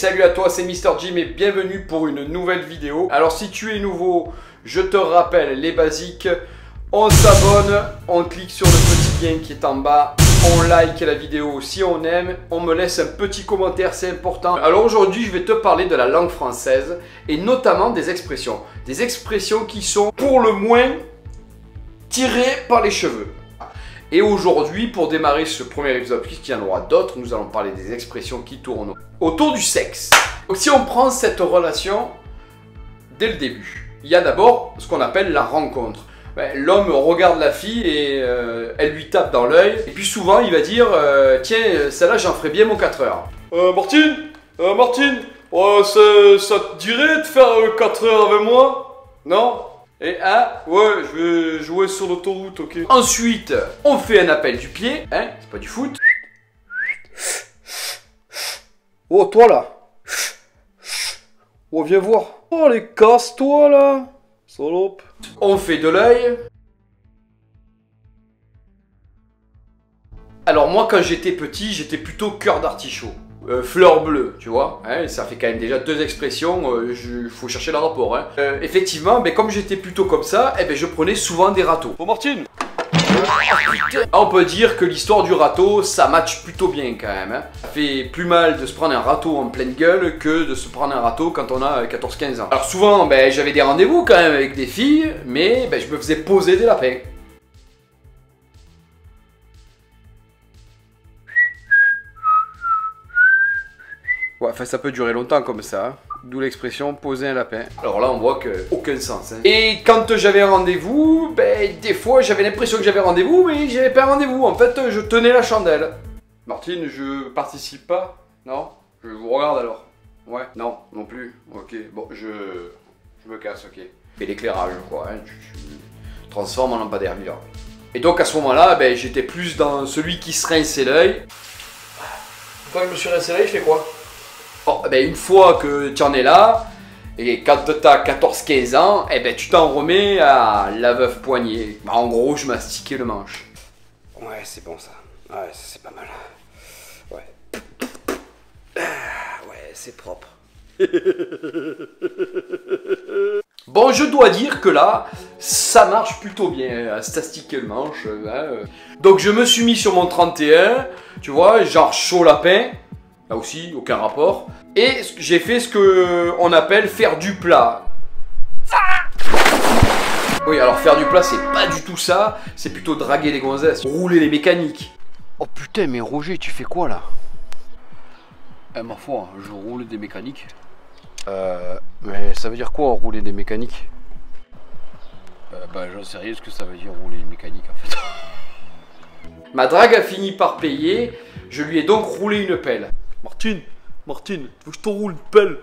salut à toi, c'est Mister Jim et bienvenue pour une nouvelle vidéo. Alors si tu es nouveau, je te rappelle les basiques. On s'abonne, on clique sur le petit lien qui est en bas, on like la vidéo si on aime, on me laisse un petit commentaire, c'est important. Alors aujourd'hui, je vais te parler de la langue française et notamment des expressions. Des expressions qui sont pour le moins tirées par les cheveux. Et aujourd'hui, pour démarrer ce premier épisode, puisqu'il y en aura d'autres, nous allons parler des expressions qui tournent autour du sexe. Donc si on prend cette relation dès le début, il y a d'abord ce qu'on appelle la rencontre. L'homme regarde la fille et elle lui tape dans l'œil. Et puis souvent, il va dire tiens, celle-là, j'en ferai bien mon 4 heures. Martine, ça te dirait de faire 4 heures avec moi? Non? Et ouais, je vais jouer sur l'autoroute, ok. Ensuite, on fait un appel du pied, hein, c'est pas du foot. Oh, toi là. Oh, viens voir. Oh, les casse-toi là. Salope. On fait de l'œil. Alors moi, quand j'étais petit, j'étais plutôt cœur d'artichaut. Fleur bleue, tu vois, hein, ça fait quand même déjà deux expressions, faut chercher le rapport. Hein. Effectivement, comme j'étais plutôt comme ça, je prenais souvent des râteaux. Oh Martine. On peut dire que l'histoire du râteau, ça match plutôt bien quand même. Hein. Ça fait plus mal de se prendre un râteau en pleine gueule que de se prendre un râteau quand on a 14-15 ans. Alors souvent, j'avais des rendez-vous quand même avec des filles, mais je me faisais poser des lapins. Ouais, enfin ça peut durer longtemps comme ça, hein. D'où l'expression poser un lapin. Alors là on voit que aucun sens. Hein. Et quand j'avais un rendez-vous, des fois j'avais l'impression que j'avais rendez-vous, mais j'avais pas un rendez-vous. En fait je tenais la chandelle. Martine, je participe pas? Non? Je vous regarde alors. Ouais? Non, non plus. Ok, bon je me casse, ok. Et l'éclairage quoi, hein. Tu transformes en lampadaire vivant. Et donc à ce moment-là, j'étais plus dans celui qui se rinçait l'œil. Quand je me suis rincé l'œil, je fais quoi? Bon, une fois que tu en es là, et quand tu as 14-15 ans, tu t'en remets à la veuve poignée. En gros, je mastiquais le manche. Ouais, c'est bon ça. Ouais, c'est pas mal. Ouais. Ouais, c'est propre. Bon, je dois dire que là, ça marche plutôt bien, à stastiquer le manche. Donc je me suis mis sur mon 31, tu vois, genre chaud lapin. Là aussi, aucun rapport. Et j'ai fait ce qu'on appelle faire du plat. Oui, alors faire du plat, c'est pas du tout ça. C'est plutôt draguer les gonzesses, rouler les mécaniques. Oh putain, mais Roger, tu fais quoi là? Ma foi, je roule des mécaniques. Mais ça veut dire quoi, rouler des mécaniques? J'en sais rien ce que ça veut dire rouler les mécaniques en fait. Ma drague a fini par payer. Je lui ai donc roulé une pelle. Martine, tu veux que je te roule une pelle?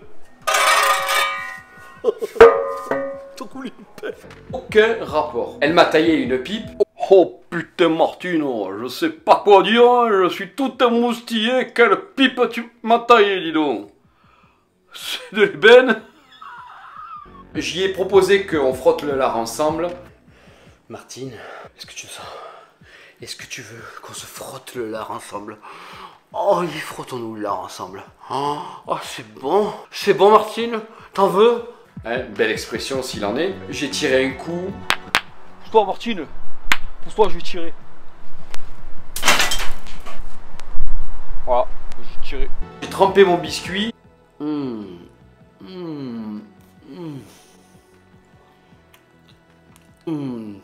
T'as roulé une pelle? Aucun rapport. Elle m'a taillé une pipe. Oh putain Martine, je sais pas quoi dire, hein, je suis tout émoustillé. Quelle pipe tu m'as taillé, dis donc. C'est de l'ébène. J'y ai proposé qu'on frotte le lard ensemble. Martine, est-ce que tu veux qu'on se frotte le lard ensemble? Oh, frottons-nous le lard ensemble. Oh, c'est bon. C'est bon, Martine? T'en veux? Hein, belle expression s'il en est. J'ai tiré un coup. Pousse-toi, Martine. Pousse-toi, je vais tirer. Voilà, j'ai tiré. J'ai trempé mon biscuit.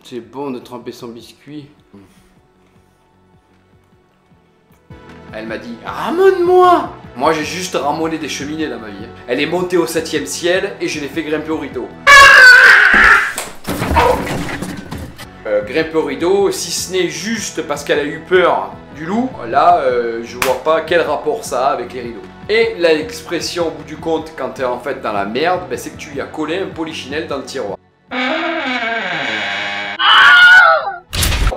C'est bon de tremper son biscuit. Elle m'a dit ramone-moi. Moi j'ai juste ramoné des cheminées dans ma vie. Elle est montée au 7e ciel et je l'ai fait grimper au rideau. Grimper au rideau, si ce n'est juste parce qu'elle a eu peur du loup, là je vois pas quel rapport ça a avec les rideaux. Et l'expression au bout du compte quand t'es en fait dans la merde, c'est que tu lui as collé un polichinelle dans le tiroir.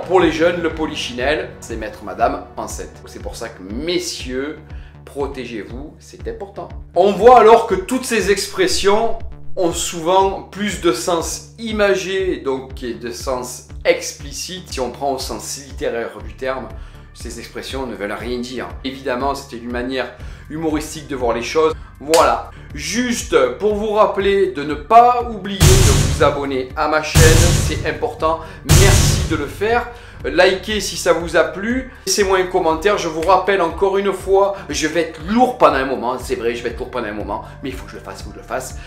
Pour les jeunes, le polichinelle, c'est mettre madame enceinte. C'est pour ça que messieurs, protégez-vous, c'est important. On voit alors que toutes ces expressions ont souvent plus de sens imagé, donc de sens explicite, si on prend au sens littéraire du terme, ces expressions ne veulent rien dire. Évidemment, c'était une manière humoristique de voir les choses. Voilà, juste pour vous rappeler de ne pas oublier de vous abonner à ma chaîne, c'est important, merci de le faire. Likez si ça vous a plu, laissez-moi un commentaire, je vous rappelle encore une fois, je vais être lourd pendant un moment, c'est vrai, je vais être lourd pendant un moment, mais il faut que je le fasse, il faut que je le fasse.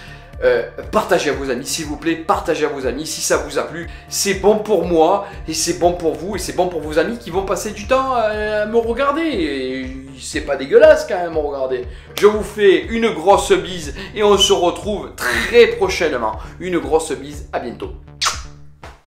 Partagez à vos amis, s'il vous plaît, partagez à vos amis si ça vous a plu. C'est bon pour moi, et c'est bon pour vous, et c'est bon pour vos amis qui vont passer du temps à me regarder. C'est pas dégueulasse quand même, regardez. Je vous fais une grosse bise, et on se retrouve très prochainement. Une grosse bise, à bientôt.